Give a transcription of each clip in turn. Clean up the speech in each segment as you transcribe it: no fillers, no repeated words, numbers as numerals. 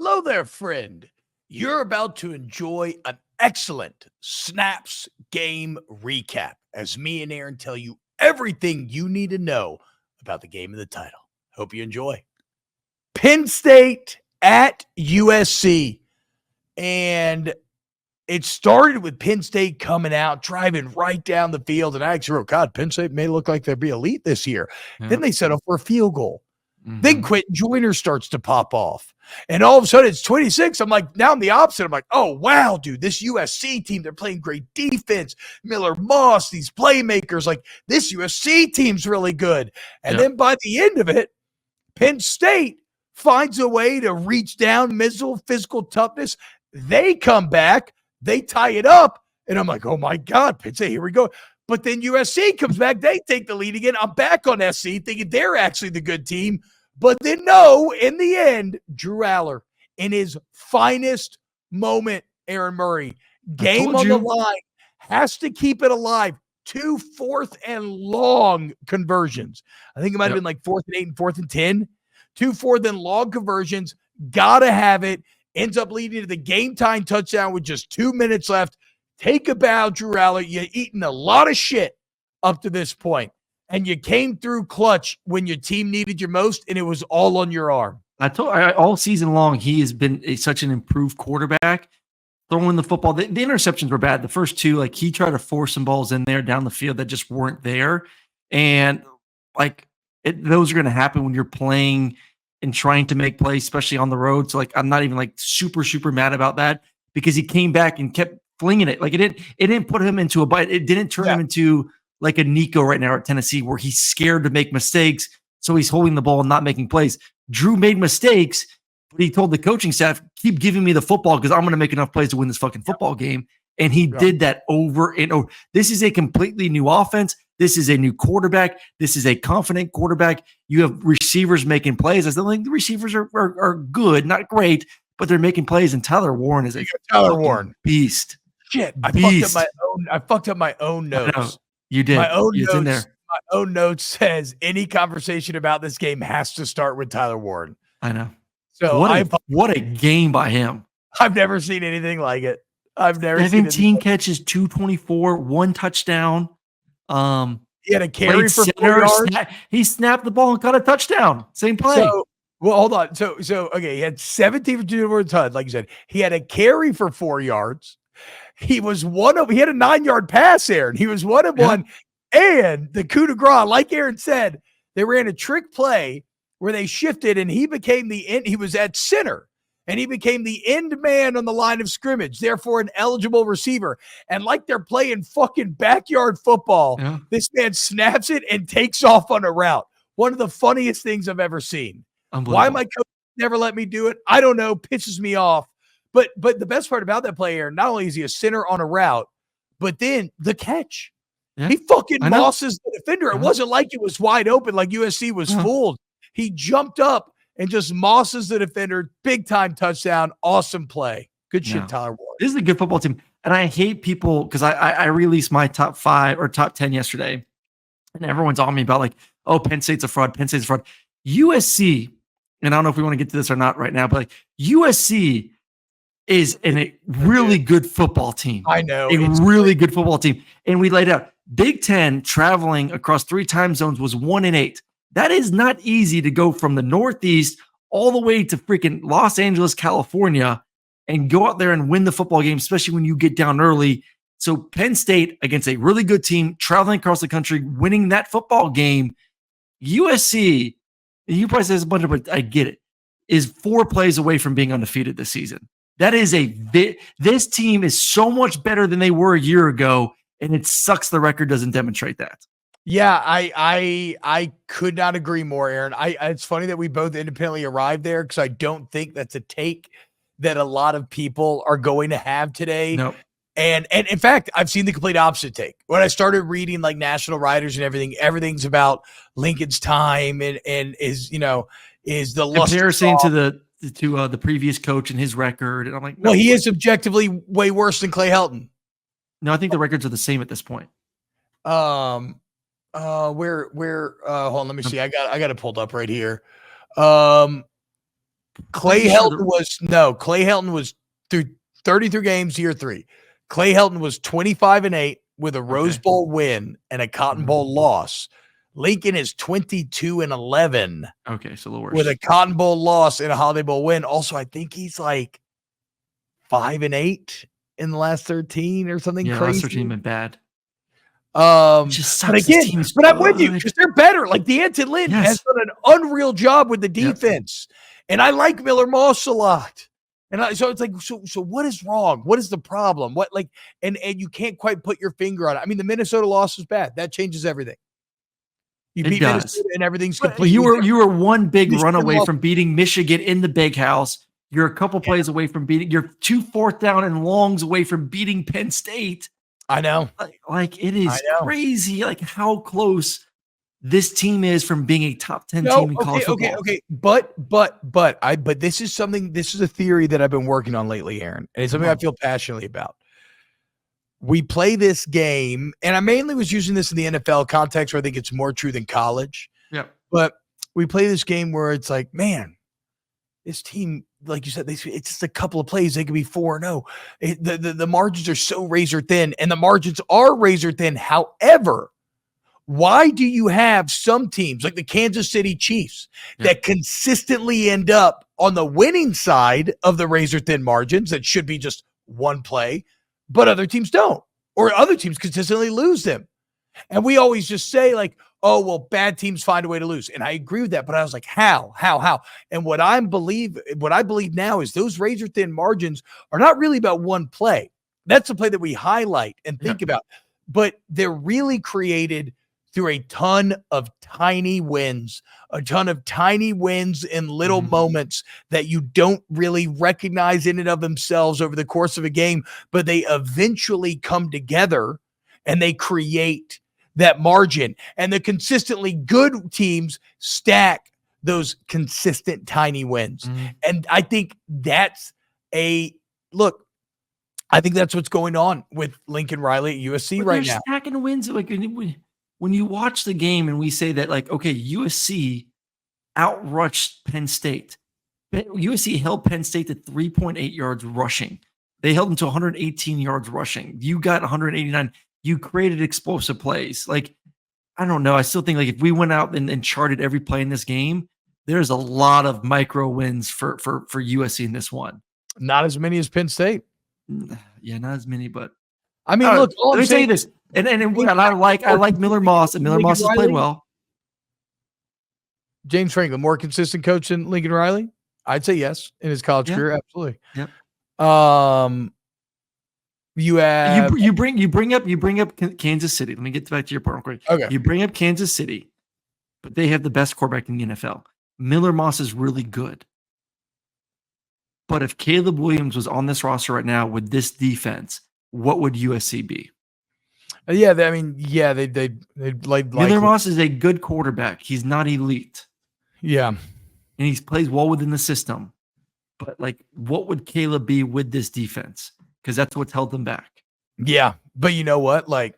Hello there, friend. You're about to enjoy an excellent Snaps game recap as me and Aaron tell you everything you need to know about the game of the title. Hope you enjoy. Penn State at USC. And it started with Penn State coming out, driving right down the field. And I actually wrote, God, Penn State may look like they'll be elite this year. Yeah. Then they set up for a field goal. Mm-hmm. Then Quentin Joyner starts to pop off. And all of a sudden it's 26. I'm like, now I'm the opposite. I'm like, oh, wow, dude, this USC team, they're playing great defense. Miller Moss, these playmakers, like this USC team's really good. And then by the end of it, Penn State finds a way to reach down, mizzle, physical toughness. They come back, they tie it up. And I'm like, oh my God, Penn State, here we go. But then USC comes back, they take the lead again. I'm back on SC thinking they're actually the good team. But then no, in the end, Drew Allar, in his finest moment, Aaron Murray, game on the line, has to keep it alive. 2 4th and long conversions. I think it might have been like 4th and 8 and 4th and 10. 2 4th and long conversions. Gotta have it. Ends up leading to the game time touchdown with just 2 minutes left. Take a bow, Drew Allar. You've eaten a lot of shit up to this point, and you came through clutch when your team needed you most, and it was all on your arm. All season long, he has been such an improved quarterback. Throwing the football, the interceptions were bad. The first two, like he tried to force some balls in there down the field that just weren't there, and those are going to happen when you're playing and trying to make plays, especially on the road. So I'm not even super mad about that because he came back and kept flinging it. Like it didn't put him into a bite. It didn't turn him into like a Nico right now at Tennessee where he's scared to make mistakes. So he's holding the ball and not making plays. Drew made mistakes, but he told the coaching staff, keep giving me the football because I'm going to make enough plays to win this fucking football game. And he did that over and over. This is a completely new offense. This is a new quarterback. This is a confident quarterback. You have receivers making plays. I still think the receivers are good, not great, but they're making plays. And Tyler Warren is a beast. Shit, I fucked up my own notes. You did. My own it's notes. In there. My own notes says any conversation about this game has to start with Tyler Warren. I know. So what a game by him. I've never seen anything like it. I've never 17 catches, 224, 1 touchdown. He had a carry for 4 yards. He snapped the ball and caught a touchdown. Same play. So, well, hold on. So okay, he had 17 for 2 touchdowns, like you said. He had a carry for 4 yards. He had a 9-yard pass, Aaron. He was 1 of 1. And the coup de grace, like Aaron said, they ran a trick play where they shifted and he became the end. He was at center and he became the end man on the line of scrimmage, therefore an eligible receiver. And like they're playing fucking backyard football, this man snaps it and takes off on a route. One of the funniest things I've ever seen. Why my coach never let me do it, I don't know. Pisses me off. But the best part about that play, Aaron, not only is he a center on a route, but then the catch. Yeah. He fucking mosses the defender. It wasn't like it was wide open, like USC was fooled. He jumped up and just mosses the defender. Big time touchdown. Awesome play. Good shit, Tyler Ward. This is a good football team. And I hate people because I released my top 5 or top 10 yesterday. And everyone's on me about Penn State's a fraud. Penn State's a fraud. USC, and I don't know if we want to get to this or not right now, but USC is a really good football team. I know. A really good football team. And we laid out Big 10 traveling across 3 time zones was 1-8. That is not easy to go from the Northeast all the way to freaking Los Angeles, California, and go out there and win the football game, especially when you get down early. So Penn State against a really good team, traveling across the country, winning that football game. USC, you probably say there's a bunch of, but I get it, is 4 plays away from being undefeated this season. That is this team is so much better than they were a year ago, and it sucks the record doesn't demonstrate that. Yeah, I could not agree more, Aaron. It's funny that we both independently arrived there because I don't think that's a take that a lot of people are going to have today. No. And in fact, I've seen the complete opposite take. When I started reading national writers and everything's about Lincoln's time and is the comparison to the previous coach and his record. And I'm like, no, well, he is objectively way worse than Clay Helton. No, I think the records are the same at this point. Hold on, let me see. I got it pulled up right here. Clay Helton was through 33 games, year 3. Clay Helton was 25-8 with a Rose Bowl win and a Cotton Bowl loss. Lincoln is 22-11. Okay, so a little worse. With a Cotton Bowl loss and a Holiday Bowl win. Also, I think he's like 5-8 in the last 13 or something crazy. Last 13 been bad. But again, I'm with you because they're better. Like D'Anton Lynn has done an unreal job with the defense, and I like Miller Moss a lot. And so it's like, so what is wrong? What is the problem? What and you can't quite put your finger on it. I mean, the Minnesota loss was bad. That changes everything. You beat Minnesota and everything's completely. You were one big run away from beating Michigan in the Big House. You're a couple plays away from beating. You're 2 4th down and longs away from beating Penn State. I know. Like it is crazy. Like how close this team is from being a top 10 team in college football. Okay. But this is something. This is a theory that I've been working on lately, Aaron, and it's something I feel passionately about. We play this game, and I mainly was using this in the NFL context where I think it's more true than college. Yeah. But we play this game where it's like, man, this team, like you said, it's just a couple of plays. They could be 4-0. The margins are so razor thin, and the margins are razor thin. However, why do you have some teams like the Kansas City Chiefs that consistently end up on the winning side of the razor thin margins that should be just one play, but other teams don't, or other teams consistently lose them? And we always just say like, oh, well, bad teams find a way to lose. And I agree with that. But I was like, how? And what I believe now is those razor thin margins are not really about one play. That's the play that we highlight and think about. But they're really created through a ton of tiny wins in little moments that you don't really recognize in and of themselves over the course of a game, but they eventually come together and they create that margin. And the consistently good teams stack those consistent tiny wins. And I think that's I think that's what's going on with Lincoln Riley at USC right now. Stacking wins. Like when you watch the game and we say that, like, okay, USC outrushed Penn State. USC held Penn State to 3.8 yards rushing. They held them to 118 yards rushing. You got 189. You created explosive plays. Like, I don't know. I still think like if we went out and charted every play in this game, there's a lot of micro wins for USC in this one. Not as many as Penn State. Yeah, not as many, but I mean, look. Let me tell you this, and I like Miller Moss, and Miller Moss has played well. James Franklin, more consistent coach than Lincoln Riley? I'd say yes in his college career, absolutely. Yep. You have you bring up Kansas City. Let me get back to your part real quick. Okay. You bring up Kansas City, but they have the best quarterback in the NFL. Miller Moss is really good. But if Caleb Williams was on this roster right now with this defense, what would USC be? They'd like Miller Moss is a good quarterback. He's not elite. Yeah. And he plays well within the system. But like, what would Caleb be with this defense? Because that's what's held them back. Yeah. But you know what? Like,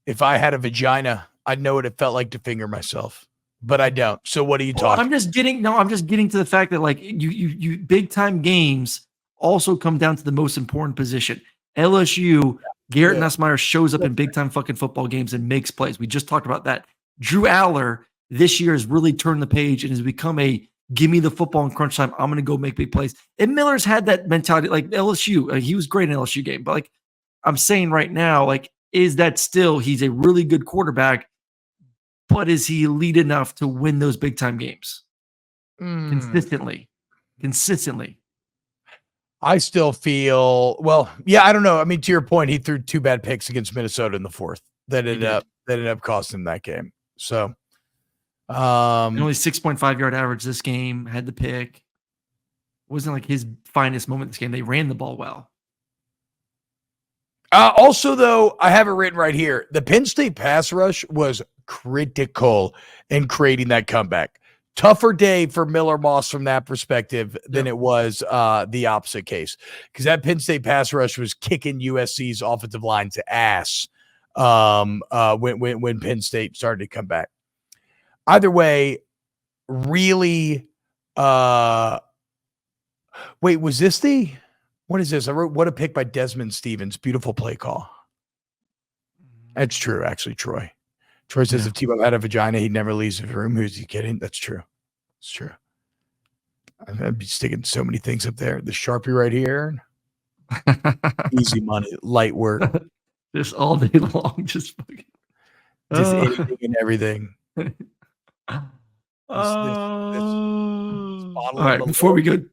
if I had a vagina, I'd know what it felt like to finger myself. But I don't. So what are you talking? I'm just getting to the fact that like you big time games also come down to the most important position. LSU, Garrett Nussmeier shows up in big time fucking football games and makes plays. We just talked about that. Drew Allar this year has really turned the page and has become a give me the football in crunch time. I'm going to go make big plays. And Miller's had that mentality, like LSU. He was great in LSU game, but like I'm saying right now, like, is that still he's a really good quarterback, but is he elite enough to win those big time games consistently? I still feel I don't know. I mean, to your point, he threw 2 bad picks against Minnesota in the 4th that ended up costing him that game. So only 6.5 yard average this game, had the pick. Wasn't like his finest moment this game. They ran the ball well. Also, though, I have it written right here. The Penn State pass rush was critical in creating that comeback. Tougher day for Miller Moss from that perspective than it was the opposite case, because that Penn State pass rush was kicking USC's offensive line's ass when Penn State started to come back. Either way, really Wait, was this what is this? I wrote, what a pick by Desmond Stevens. Beautiful play call. That's true, actually, Troy. Troy says if Tebow had a vagina, he'd never leave the room. Who's he kidding? That's true. It's true. I'd be sticking so many things up there. The Sharpie right here. Easy money, light work. Just all day long, just fucking. Just anything and everything. All right, before we get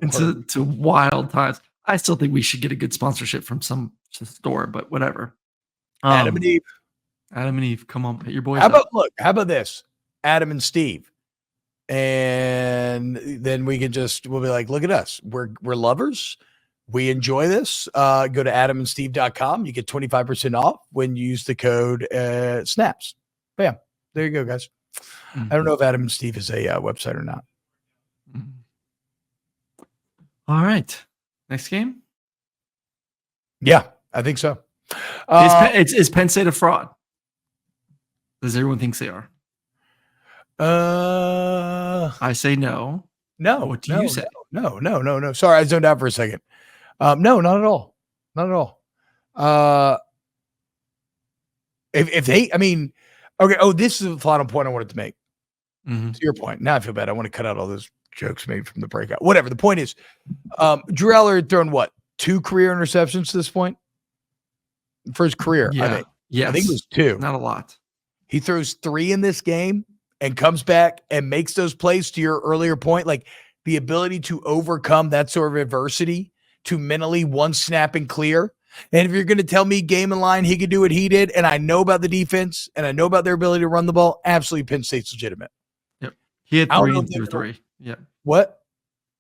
into wild times, I still think we should get a good sponsorship from some store, but whatever. Adam and Eve. Adam and Eve, come on, hit your boys. How about this? Adam and Steve. And then we'll be like, look at us. We're lovers. We enjoy this. Go to adamandsteve.com. You get 25% off when you use the code SNAPS. Bam. There you go, guys. Mm-hmm. I don't know if Adam and Steve is a website or not. Mm-hmm. All right. Next game? Yeah, I think so. Is Penn State a fraud? Does everyone think they are? I say no. No. What do you say? No. Sorry, I zoned out for a second. No, not at all. Not at all. If they, I mean, okay. Oh, this is the final point I wanted to make. Mm-hmm. To your point. Now I feel bad. I want to cut out all those jokes made from the breakout. Whatever. The point is, Drew Allar had thrown 2 career interceptions to this point for his career. Yeah. I think. Yes. I think it was 2. Not a lot. He throws 3 in this game and comes back and makes those plays. To your earlier point, like the ability to overcome that sort of adversity, to mentally one snap and clear. And if you're going to tell me game and line, he could do what he did, and I know about the defense and I know about their ability to run the ball, absolutely Penn State's legitimate. Yep. He had 3 and through 3. Yeah. What?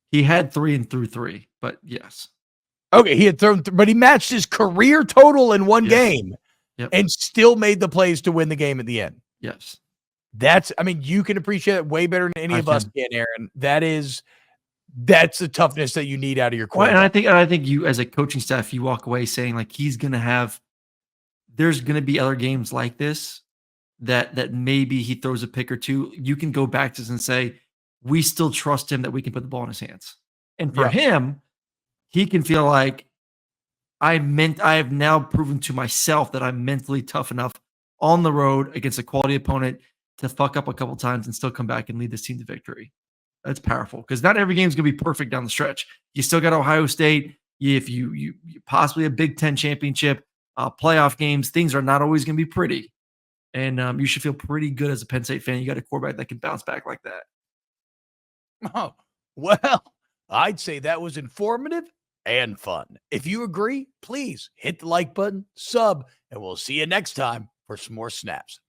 He had 3 and through 3, but yes. Okay, he had thrown, but he matched his career total in one game and still made the plays to win the game at the end. Yes. You can appreciate it way better than any of us can, Aaron. That's the toughness that you need out of your quarterback. Well, and I think you, as a coaching staff, you walk away saying like there's going to be other games like this that maybe he throws a pick or 2. You can go back to this and say, we still trust him that we can put the ball in his hands. And for him, he can feel like I have now proven to myself that I'm mentally tough enough on the road against a quality opponent to fuck up a couple times and still come back and lead this team to victory. That's powerful because not every game is going to be perfect down the stretch. You still got Ohio State. If you possibly a Big 10 championship, playoff games, things are not always going to be pretty. And you should feel pretty good as a Penn State fan. You got a quarterback that can bounce back like that. Oh, well, I'd say that was informative and fun. If you agree, please hit the like button, sub, and we'll see you next time for some more snaps.